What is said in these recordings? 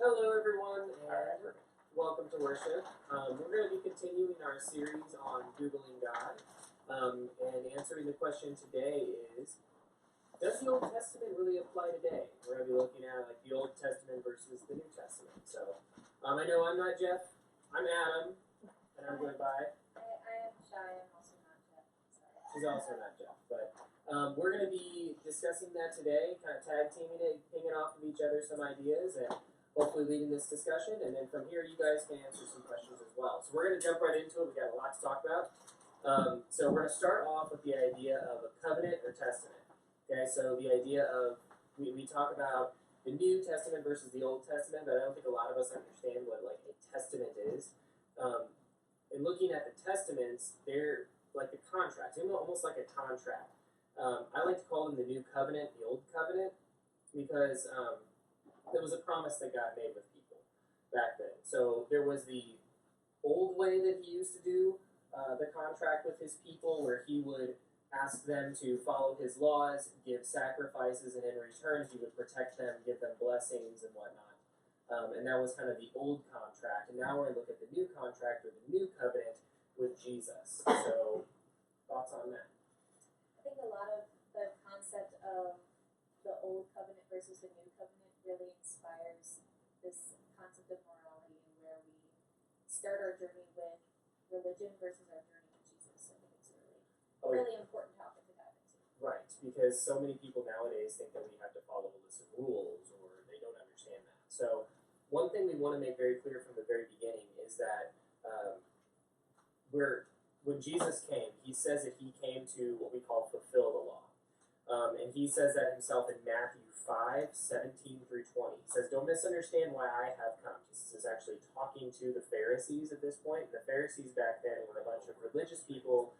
Hello, everyone, and welcome to worship. We're going to be continuing our series on Googling God, and answering the question today is, does the Old Testament really apply today? We're going to be looking at like the Old Testament versus the New Testament. So, I know I'm not Jeff. I'm Adam, and I'm going by. I am shy. I'm also not Jeff. Sorry. She's also not Jeff, but we're going to be discussing that today, kind of tag teaming it, pinging off of each other some ideas, and hopefully leading this discussion, and then from here you guys can answer some questions as well. So we're going to jump right into it. We've got a lot to talk about. So we're going to start off with the idea of a covenant or testament. Okay, so the idea of, we talk about the New Testament versus the Old Testament, but I don't think a lot of us understand what like a testament is. And looking at the testaments, they're like the contracts, almost like a contract. I like to call them the New Covenant, the Old Covenant, because there was a promise that God made with people back then. So there was the old way that he used to do the contract with his people, where he would ask them to follow his laws, give sacrifices, and in return he would protect them, give them blessings and whatnot. And that was kind of the old contract. And now we're going to look at the new contract, or the new covenant with Jesus. So, thoughts on that? I think a lot of the concept of the old covenant versus the new covenant really inspires this concept of morality, and where we start our journey with religion versus our journey with Jesus. I think it's a really important topic to dive into. Right, because so many people nowadays think that we have to follow a list of rules, or they don't understand that. So one thing we want to make very clear from the very beginning is that when Jesus came, he says that he came to what we call fulfill the law. And he says that himself in Matthew 5:17 through 20. He says, don't misunderstand why I have come. Jesus is actually talking to the Pharisees at this point. And the Pharisees back then were a bunch of religious people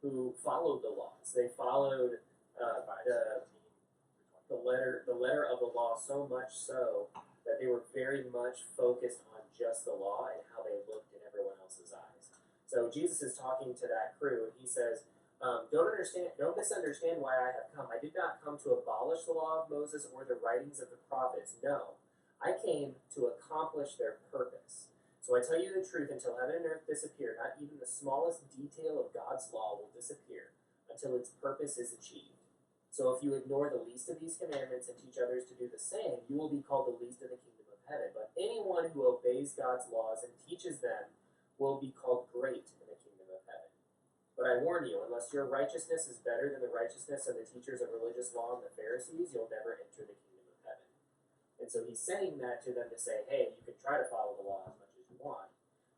who followed the laws. They followed the letter of the law, so much so that they were very much focused on just the law and how they looked in everyone else's eyes. So Jesus is talking to that crew, and he says, don't misunderstand why I have come. I did not come to abolish the law of Moses or the writings of the prophets. No, I came to accomplish their purpose. So I tell you the truth, until heaven and earth disappear, not even the smallest detail of God's law will disappear until its purpose is achieved. So if you ignore the least of these commandments and teach others to do the same, you will be called the least in the kingdom of heaven. But anyone who obeys God's laws and teaches them will be called great in the kingdom of heaven. But I warn you, unless your righteousness is better than the righteousness of the teachers of religious law and the Pharisees, you'll never enter the kingdom of heaven. And so he's saying that to them to say, hey, you can try to follow the law as much as you want,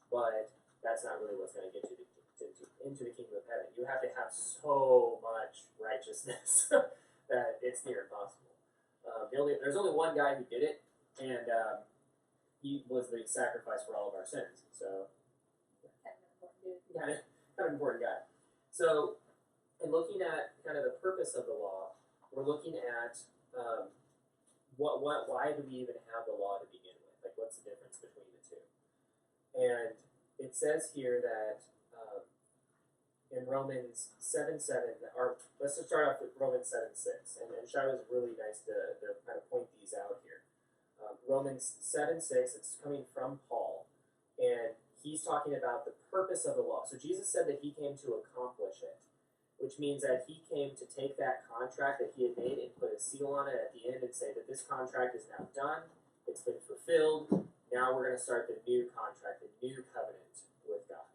but that's not really what's going to get you into the kingdom of heaven. You have to have so much righteousness that it's near impossible. There's only one guy who did it, and he was the sacrifice for all of our sins. So, kind of important guy. So, in looking at kind of the purpose of the law, we're looking at why do we even have the law to begin with? Like, what's the difference between the two? And it says here that in Romans 7:7, or let's just start off with Romans 7:6, and Shai was really nice to kind of point these out here. Romans 7:6, it's coming from Paul, and he's talking about the purpose of the law. So Jesus said that he came to accomplish it, which means that he came to take that contract that he had made and put a seal on it at the end and say that this contract is now done, it's been fulfilled, now we're going to start the new contract, the new covenant with God.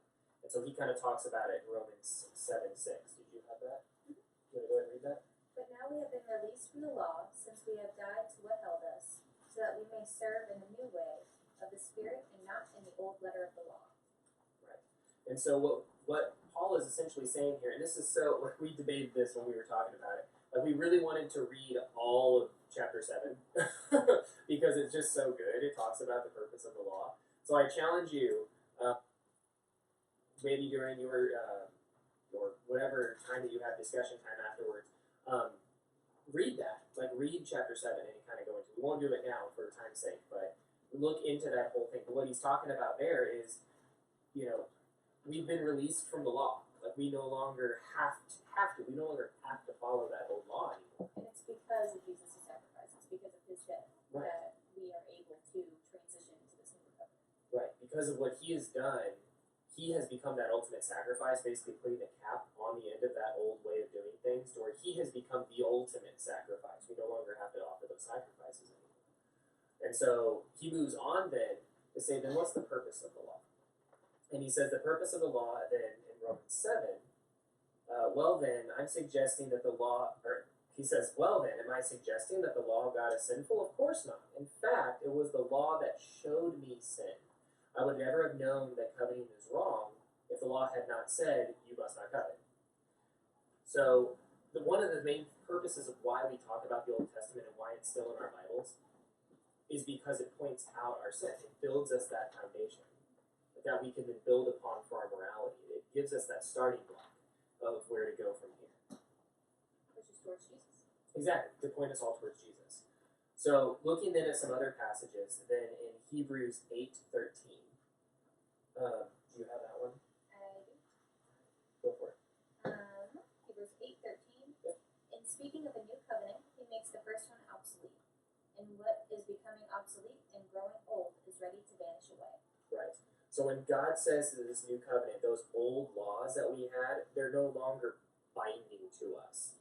And so he kind of talks about it in Romans 7:6. Did you have that? You want to go ahead and read that? But now we have been released from the law, since we have died to what held us, so that we may serve in the new way of the Spirit and not in the old letter of the law. Right. And so what Paul is essentially saying here, and this is so, we debated this when we were talking about it, like we really wanted to read all of chapter 7 because it's just so good. It talks about the purpose of the law. So I challenge you, maybe during your whatever time that you have discussion time afterwards, read that. Like read chapter 7 and kind of go into it. We won't do it now for time's sake, but look into that whole thing. But what he's talking about there is, we've been released from the law. Like we no longer have to. We no longer have to follow that old law anymore. And it's because of Jesus' sacrifice. It's because of his death Right. that we are able to transition because of what he has done, he has become that ultimate sacrifice, basically putting a cap on the end of that old way of doing things, to where he has become the ultimate sacrifice. We no longer have to offer those sacrifices anymore. And so he moves on then to say, then what's the purpose of the law? And he says the purpose of the law then in Romans 7, well then, I'm suggesting that the law, or he says, well then, am I suggesting that the law of God is sinful? Of course not. In fact, it was the law that showed me sin. I would never have known that coveting is wrong if the law had not said, you must not covet. So, one of the main purposes of why we talk about the Old Testament and why it's still in our Bibles is because it points out our sin. It builds us that foundation that we can then build upon for our morality. It gives us that starting block of where to go from here. Which is towards Jesus. Exactly, to point us all towards Jesus. So, looking then at some other passages, then in Hebrews 8:13. Do you have that one? I do. Go for it. Hebrews 8:13. Yep. In speaking of a new covenant, he makes the first one obsolete, and what is becoming obsolete and growing old is ready to vanish away. Right. So when God says that this new covenant, those old laws that we had, they're no longer binding to us.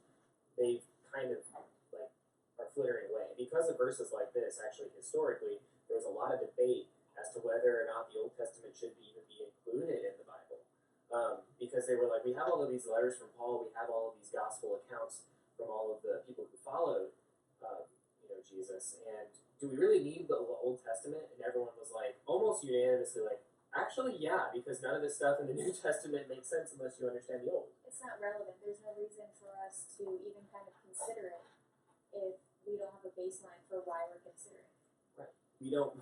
They've kind of like are flittering away. Because of verses like this, actually historically, there was a lot of debate as to whether or not the Old Testament should even be included in the Bible. Because they were like, we have all of these letters from Paul, we have all of these gospel accounts from all of the people who followed Jesus, and do we really need the Old Testament? And everyone was like, almost unanimously like, actually, yeah, because none of this stuff in the New Testament makes sense unless you understand the Old. It's not relevant. There's no reason for us to even kind of consider it if we don't have a baseline for why we're considering it. Right. We don't.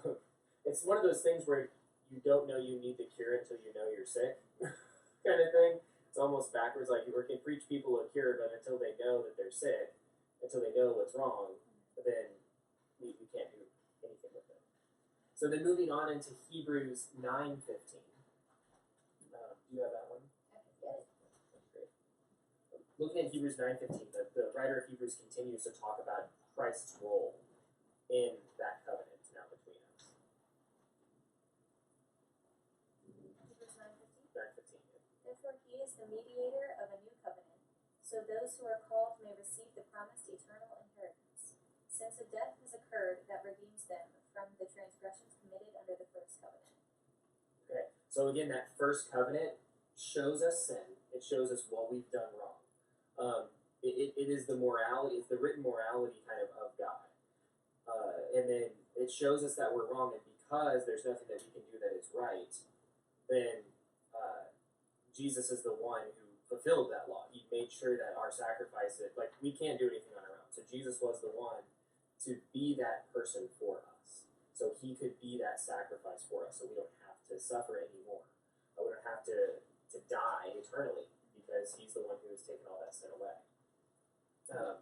It's one of those things where you don't know you need the cure until you know you're sick, kind of thing. It's almost backwards. Like you can preach people a cure, but until they know that they're sick, until they know what's wrong, then we can't do anything with it. So then moving on into Hebrews 9:15. Do you have that one? I can get it. That's great. Looking at Hebrews 9:15, the writer of Hebrews continues to talk about Christ's role in that covenant now between us. Hebrews 9:15. 9:15. Therefore he is the mediator of a new covenant, so those who are called may receive the promised eternal inheritance, since a death has occurred that redeems them from the transgressions committed under the first covenant. Okay, so again, that first covenant shows us sin. It shows us what we've done wrong. It is the morality, it's the written morality kind of God. And then it shows us that we're wrong, and because there's nothing that we can do that is right, then Jesus is the one who fulfilled that law. He made sure that our sacrifices, like we can't do anything on our own. So Jesus was the one to be that person for us. So he could be that sacrifice for us, so we don't have to suffer anymore. We don't have to die eternally, because he's the one who has taken all that sin away. And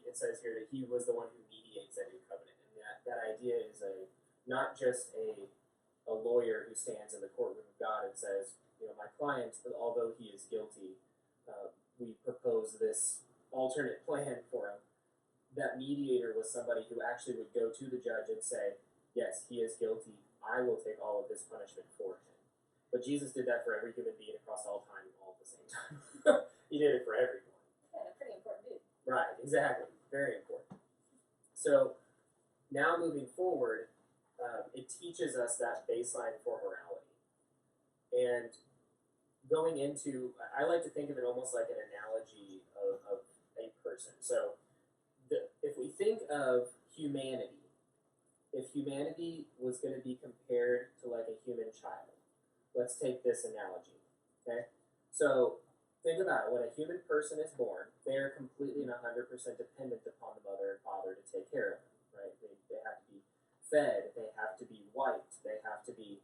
it says here that he was the one who mediates that new covenant. And that idea is not just a lawyer who stands in the courtroom of God and says, my client, although he is guilty, we propose this alternate plan for him. That mediator was somebody who actually would go to the judge and say, yes, he is guilty. I will take all of this punishment for him. But Jesus did that for every human being across all time, all at the same time. He did it for everyone. Yeah, pretty important dude. Right, exactly. Very important. So now moving forward, it teaches us that baseline for morality. And going into, I like to think of it almost like an analogy of a person. So if we think of humanity, if humanity was going to be compared to like a human child, let's take this analogy, okay? So think about it. When a human person is born, they are completely and 100% dependent upon the mother and father to take care of them, right? They have to be fed, they have to be wiped, they have to be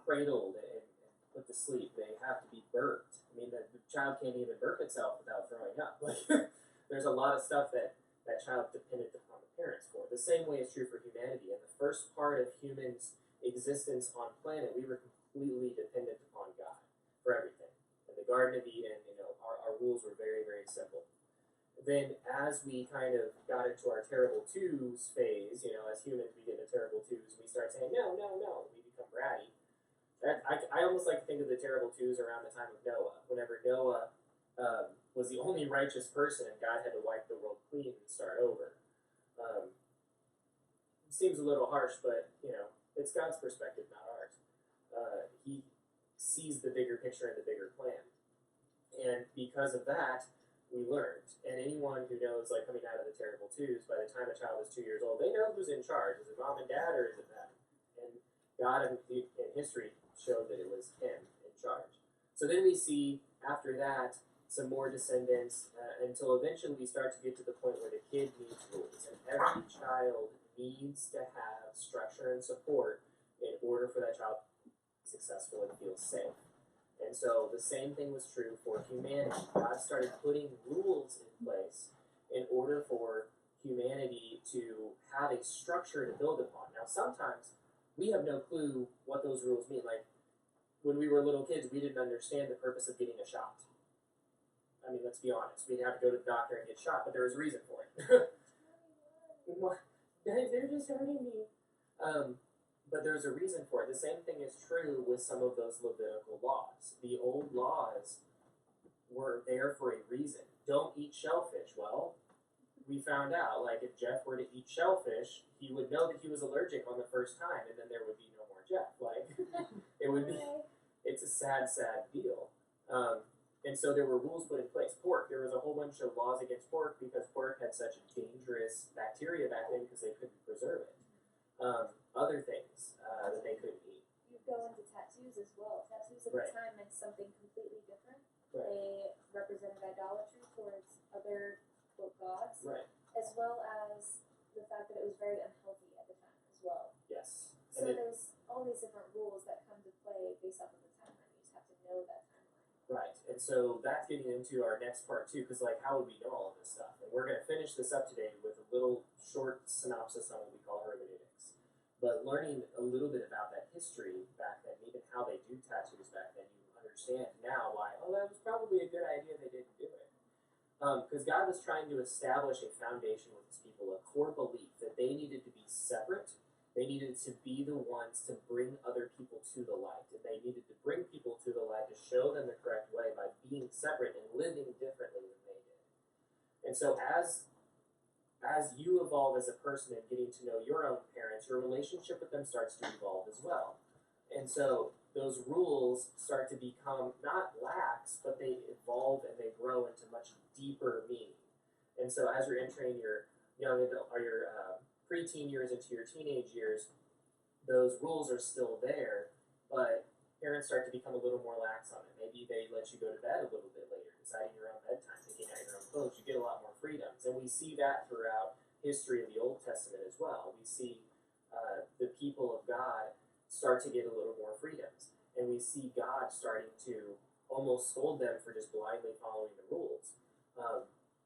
cradled and put to sleep, they have to be burped. I mean, the child can't even burp itself without throwing up. Like, there's a lot of stuff that child dependent upon the parents for. The same way is true for humanity. In the first part of humans' existence on planet, we were completely dependent upon God for everything. In the Garden of Eden, our rules were very, very simple. Then as we kind of got into our terrible twos phase, as humans we get into terrible twos, we start saying, no, we become bratty. I almost like to think of the terrible twos around the time of Noah. Whenever Noah was the only righteous person, and God had to wipe the world clean and start over. It seems a little harsh, but it's God's perspective, not ours. He sees the bigger picture and the bigger plan, and because of that, we learned. And anyone who knows, like coming out of the terrible twos, by the time a child is 2 years old, they know who's in charge. Is it mom and dad, or is it them? And God in history showed that it was him in charge. So then we see after that some more descendants until eventually we start to get to the point where the kid needs rules, and every child needs to have structure and support in order for that child to be successful and feel safe. And so the same thing was true for humanity. God started putting rules in place in order for humanity to have a structure to build upon. Now, sometimes we have no clue what those rules mean. Like, when we were little kids, we didn't understand the purpose of getting a shot. I mean, let's be honest. We'd have to go to the doctor and get shot, but there was a reason for it. They're just hurting me. But there's a reason for it. The same thing is true with some of those Levitical laws. The old laws were there for a reason. Don't eat shellfish. Well, we found out, like, if Jeff were to eat shellfish, he would know that he was allergic on the first time, and then there would be no more Jeff. Like, it would be, it's a sad, sad deal. And so there were rules put in place. Pork, there was a whole bunch of laws against pork because pork had such a dangerous bacteria back then because they couldn't preserve it. Other things that they couldn't eat. You go into tattoos as well. Tattoos at Right. the time meant something completely different. Right. They represented idolatry towards other gods, Right. as well as the fact that it was very unhealthy at the time as well. Yes. So And there's all these different rules that come to play based off of the timeline. You just have to know that timeline. Right. And so that's getting into our next part too, because like, how would we know all of this stuff? And we're going to finish this up today with a little short synopsis on what we call hermeneutics. But learning a little bit about that history back then, even how they do tattoos back then, you understand now why, that was probably a good idea they didn't do it. Because God was trying to establish a foundation with his people, a core belief that they needed to be separate. They needed to be the ones to bring other people to the light. And they needed to bring people to the light to show them the correct way by being separate and living differently than they did. And so as you evolve as a person and getting to know your own parents, your relationship with them starts to evolve as well. And so those rules start to become not lax, but they evolve and they grow into much deeper meaning. And so as you're entering your young adult or your preteen years into your teenage years, those rules are still there, but parents start to become a little more lax on it. Maybe they let you go to bed a little bit later, deciding your own bedtime, picking out your own clothes. You get a lot more freedoms. And we see that throughout history of the Old Testament as well. We see the people of God start to get a little more freedoms. And we see God starting to almost scold them for just blindly following the rules.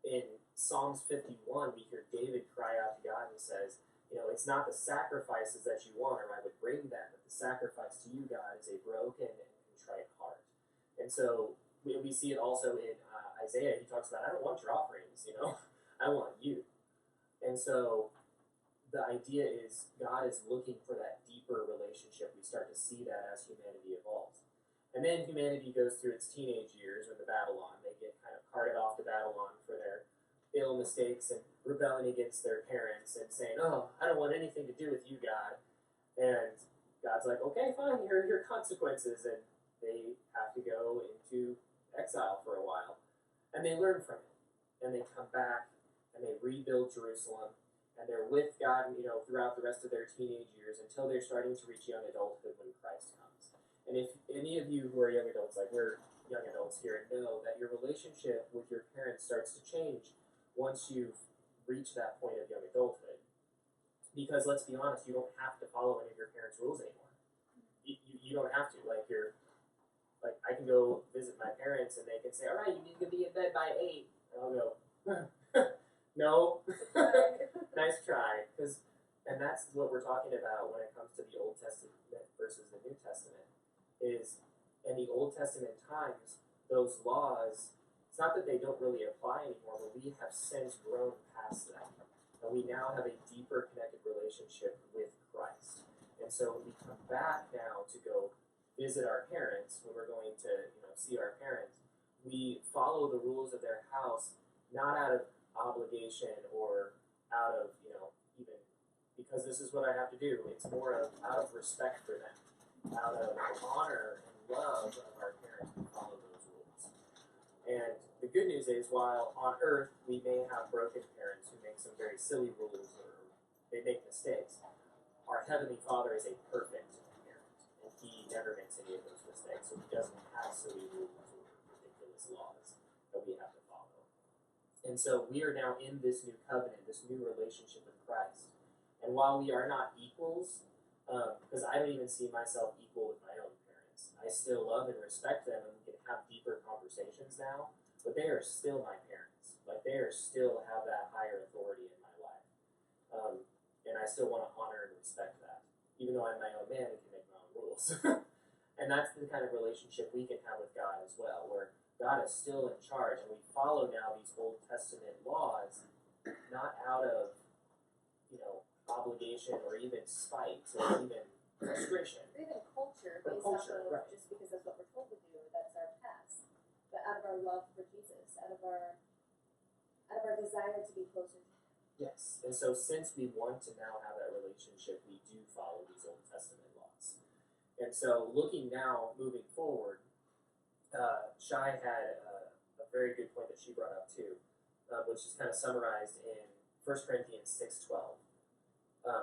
In Psalms 51, we hear David cry out to God and he says, it's not the sacrifices that you want, or I would bring them, but the sacrifice to you, God, is a broken and contrite heart. And so we see it also in Isaiah. He talks about, I don't want your offerings, I want you. And so the idea is God is looking for that deeper relationship. We start to see that as humanity evolves. And then humanity goes through its teenage years or the Babylon. They get kind of carted off to Babylon for their ill mistakes and rebelling against their parents and saying, I don't want anything to do with you, God. And God's like, okay, fine, here are your consequences. And they have to go into exile for a while. And they learn from it. And they come back and they rebuild Jerusalem. And they're with God, throughout the rest of their teenage years until they're starting to reach young adulthood when Christ comes. And if any of you who are young adults, like we're young adults here, know that your relationship with your parents starts to change once you've reached that point of young adulthood. Because let's be honest, you don't have to follow any of your parents' rules anymore. You don't have to. Like, I can go visit my parents and they can say, all right, you need to be in bed by 8. And I'll go, no. Nice try. And that's what we're talking about when it comes to the Old Testament versus the New Testament, is in the Old Testament times, those laws, it's not that they don't really apply anymore, but we have since grown past them. And we now have a deeper connected relationship with Christ. And so when we come back now to go visit our parents, when we're going to, see our parents, we follow the rules of their house, not out of obligation or out of, even because this is what I have to do. It's more of out of respect for them, out of honor and love of our parents. We follow those rules. And the good news is, while on earth we may have broken parents who make some very silly rules or they make mistakes, our Heavenly Father is a perfect parent, and He never makes any of those mistakes, so He doesn't have silly rules or ridiculous laws that we have to follow. And so we are now in this new covenant, this new relationship with Christ. And while we are not equals, because I don't even see myself equal with my own parents, I still love and respect them, and we can have deeper conversations now, but they are still my parents. Like, they are still have that higher authority in my life. And I still want to honor and respect that. Even though I'm my own man and can make my own rules. And that's the kind of relationship we can have with God as well, where God is still in charge, and we follow now these Old Testament laws, not out of, obligation or even spite or even frustration. Or even culture, Or based culture, off of right. just because that's what we're told to do, that's our past. But out of our love for Jesus, out of our desire to be closer to Him. Yes, and so since we want to now have that relationship, we do follow these Old Testament laws. And so looking now, moving forward, Shai had a very good point that she brought up too, which is kind of summarized in 1 Corinthians 6:12.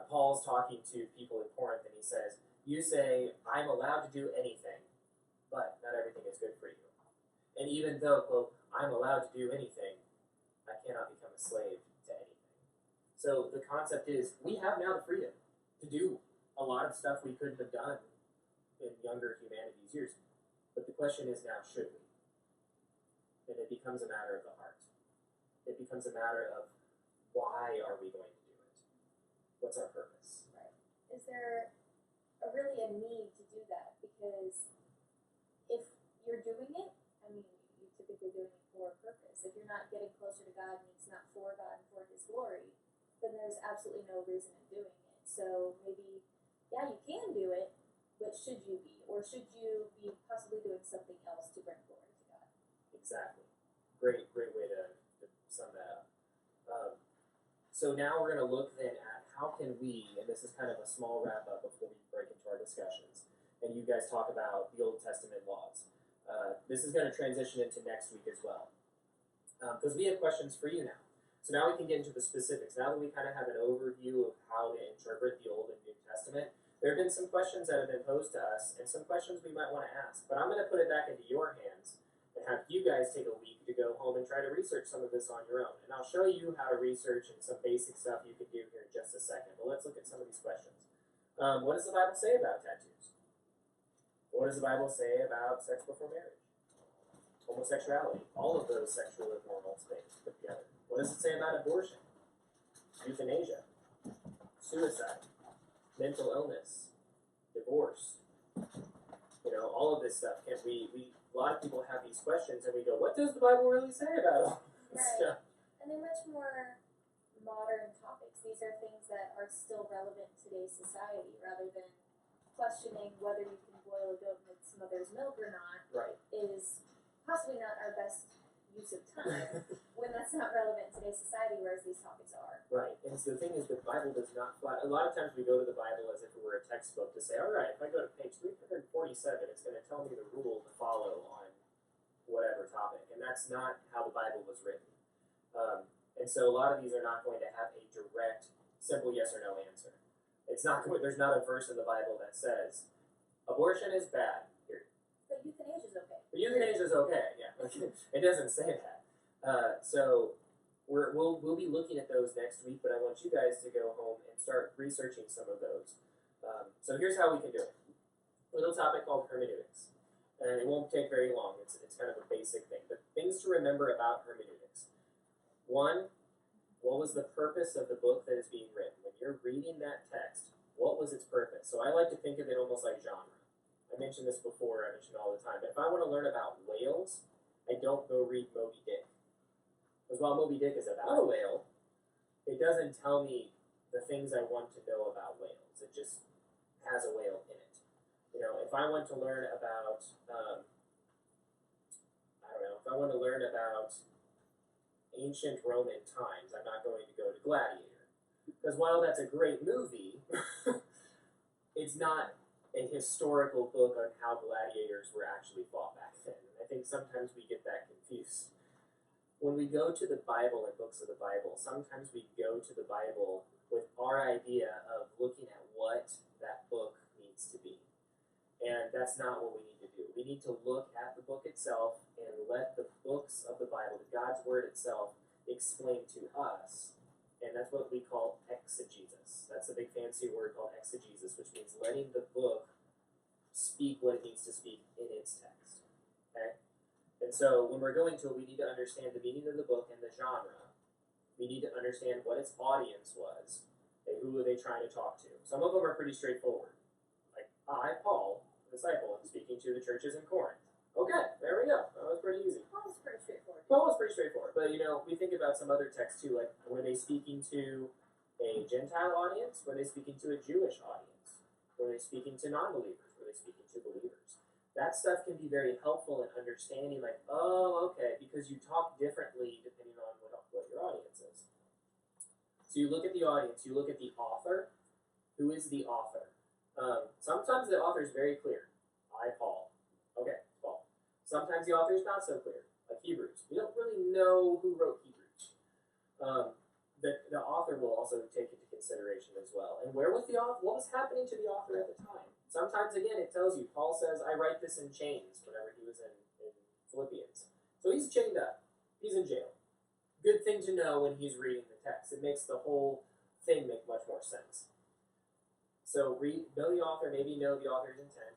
Paul's talking to people in Corinth, and he says, you say, I'm allowed to do anything, but not everything is good for you. And even though, quote, I'm allowed to do anything, I cannot become a slave to anything. So the concept is, we have now the freedom to do a lot of stuff we couldn't have done in younger humanity's years. But the question is now, should we? And it becomes a matter of the heart. It becomes a matter of, why are we going to do it? What's our purpose? Right. Is there really a need to do that? Because if you're doing it, you're typically doing it for a purpose. If you're not getting closer to God and it's not for God and for His glory, then there's absolutely no reason in doing it. So maybe, yeah, you can do it, but should you be? Or should you be possibly doing something else to bring glory to God? Exactly. Great way to sum that up. So now we're going to look then at how can we, and this is kind of a small wrap up before we break into our discussions, and you guys talk about the Old Testament laws. This is going to transition into next week as well, because we have questions for you now. So now we can get into the specifics. Now that we kind of have an overview of how to interpret the Old and New Testament, there have been some questions that have been posed to us, and some questions we might want to ask. But I'm going to put it back into your hands and have you guys take a week to go home and try to research some of this on your own. And I'll show you how to research and some basic stuff you can do here in just a second. But let's look at some of these questions. What does the Bible say about tattoos? What does the Bible say about sex before marriage? Homosexuality, all of those sexual and moral things put together. What does it say about abortion? Euthanasia, suicide, mental illness, divorce, all of this stuff. Can a lot of people have these questions, and we go, what does the Bible really say about all this stuff? And they're much more modern topics. These are things that are still relevant in today's society, rather than questioning whether you can boil a goat with some mother's milk or not. Right. Is possibly not our best use of time when that's not relevant in today's society, whereas these topics are. Right. And so the thing is, the Bible does not flat. A lot of times we go to the Bible as if it were a textbook to say, all right, if I go to page 347, it's going to tell me the rule to follow on whatever topic. And that's not how the Bible was written. And so a lot of these are not going to have a direct, simple yes or no answer. It's not. There's not a verse in the Bible that says abortion is bad. Here. But euthanasia is okay. But euthanasia is okay. Yeah, it doesn't say that. So we'll be looking at those next week. But I want you guys to go home and start researching some of those. So here's how we can do it. A little topic called hermeneutics, and it won't take very long. It's kind of a basic thing. But things to remember about hermeneutics. One, what was the purpose of the book that is being written? When you're reading that text, what was its purpose? So I like to think of it almost like genre. I mentioned this before, I mention it all the time, but if I want to learn about whales, I don't go read Moby Dick. Because while Moby Dick is about a whale, it doesn't tell me the things I want to know about whales. It just has a whale in it. You know, if I want to learn about, I don't know, if I want to learn about ancient Roman times, I'm not going to go to Gladiator. Because while that's a great movie, it's not a historical book on how gladiators were actually fought back then. And I think sometimes we get that confused. When we go to the Bible and books of the Bible, sometimes we go to the Bible with our idea of looking at what that book needs to be. And that's not what we need to do. We need to look at the book itself and let the books of the Bible, God's Word itself, explain to us. And that's what we call exegesis. That's a big fancy word called exegesis, which means letting the book speak what it needs to speak in its text. Okay? And so when we're going to it, we need to understand the meaning of the book and the genre. We need to understand what its audience was and who are they trying to talk to. Some of them are pretty straightforward. Like, I, Paul, disciple, I'm speaking to the churches in Corinth. Okay, there we go. That was pretty easy. Paul's pretty straightforward. Paul was pretty straightforward. But, you know, we think about some other texts too, like, were they speaking to a Gentile audience? Were they speaking to a Jewish audience? Were they speaking to non-believers? Were they speaking to believers? That stuff can be very helpful in understanding, like, oh, okay, because you talk differently depending on what your audience is. So you look at the audience, you look at the author. Who is the author? Sometimes the author is very clear. I, Paul. Okay, Paul. Sometimes the author is not so clear, like Hebrews. We don't really know who wrote Hebrews. The author will also take into consideration as well. And where was the author? What was happening to the author at the time? Sometimes, again, it tells you, Paul says, I write this in chains whenever he was in Philippians. So he's chained up. He's in jail. Good thing to know when he's reading the text. It makes the whole thing make much more sense. So know the author, maybe know the author's intent.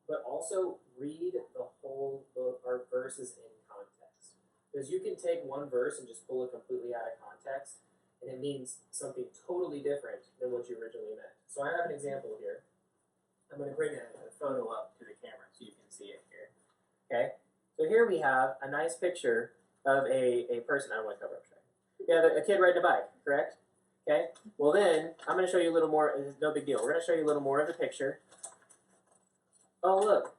But also read the whole book or verses in context. Because you can take one verse and just pull it completely out of context, and it means something totally different than what you originally meant. So I have an example here. I'm going to bring a photo up to the camera so you can see it here. Okay? So here we have a nice picture of a person. I don't want to cover up. Yeah, a kid riding a bike, correct? Okay? Well then, I'm going to show you a little more. It's no big deal. We're going to show you a little more of the picture. Oh, look.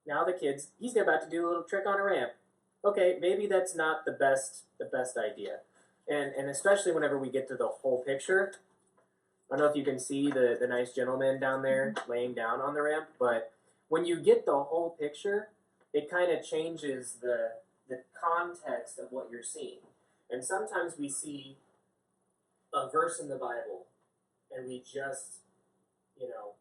Now the kid's, he's about to do a little trick on a ramp. Okay, maybe that's not the best idea. And especially whenever we get to the whole picture. I don't know if you can see the nice gentleman down there laying down on the ramp, but when you get the whole picture, it kind of changes the context of what you're seeing. And sometimes we see a verse in the Bible, and we just, you know,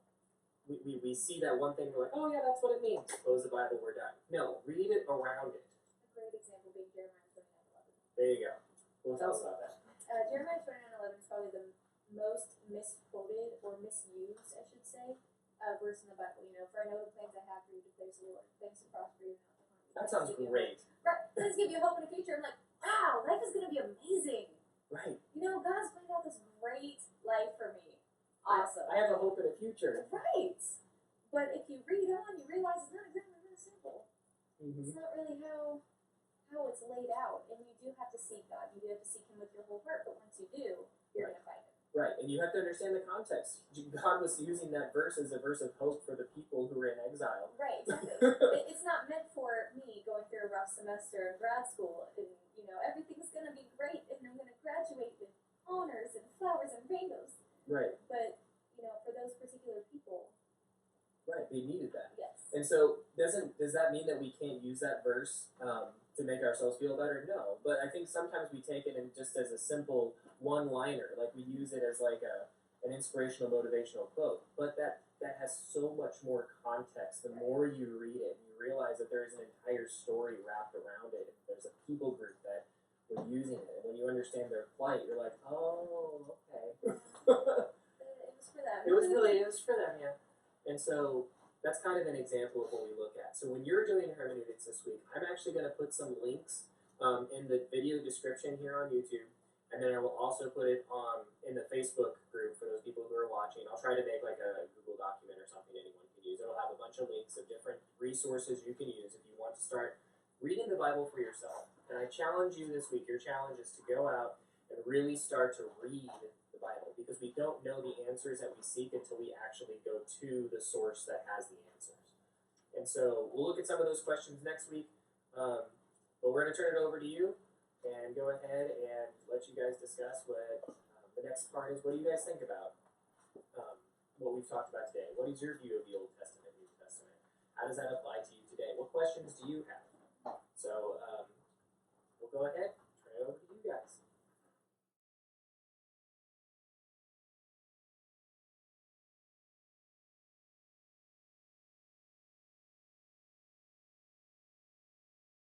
we see that one thing, we're like, oh yeah, that's what it means. Close the Bible, we're done. No, read it around it. A great example being Jeremiah 29:11. There you go. Well, tell us about that. Jeremiah 29:11 is probably the most misquoted or misused, I should say, verse in the Bible. You know, for I know the plans I have for you, declares the Lord, plans to prosper you and not to harm you. That sounds great. Right, plans give you hope in the future. I'm like, wow, life is gonna be amazing. Right. You know, God's planned out this great life for me. Awesome. I have a hope in the future. Right. But if you read on, you realize it's not exactly that simple. Mm-hmm. It's not really how it's laid out. And you do have to seek God. You do have to seek Him with your whole heart. But once you do, you're going to find Him. Right. And you have to understand the context. God was using that verse as a verse of hope for the people who were in exile. Right, exactly. It's not meant for me going through a rough semester in grad school. And, you know, everything's going to be great. And I'm going to graduate with honors and flowers and rainbows. Right. But, you know, for those particular people. Right. They needed that. Yes. And so does that mean that we can't use that verse to make ourselves feel better? No. But I think sometimes we take it and just as a simple one-liner, like we use it as like an inspirational, motivational quote. But that has so much more context. The more you read it, you realize that there's an entire story wrapped around it. There's a people group that were using it. And when you understand their plight, you're like, oh, okay. It was for them. It was for them, yeah. And so that's kind of an example of what we look at. So when you're doing hermeneutics this week, I'm actually going to put some links in the video description here on YouTube, and then I will also put it in the Facebook group for those people who are watching. I'll try to make like a Google document or something anyone can use. It'll have a bunch of links of different resources you can use if you want to start reading the Bible for yourself. And I challenge you this week, your challenge is to go out and really start to read the the Bible, because we don't know the answers that we seek until we actually go to the source that has the answers. And so we'll look at some of those questions next week. But we're going to turn it over to you and go ahead and let you guys discuss what the next part is. What do you guys think about what we've talked about today? What is your view of the Old Testament, New Testament? How does that apply to you today? What questions do you have? So we'll go ahead.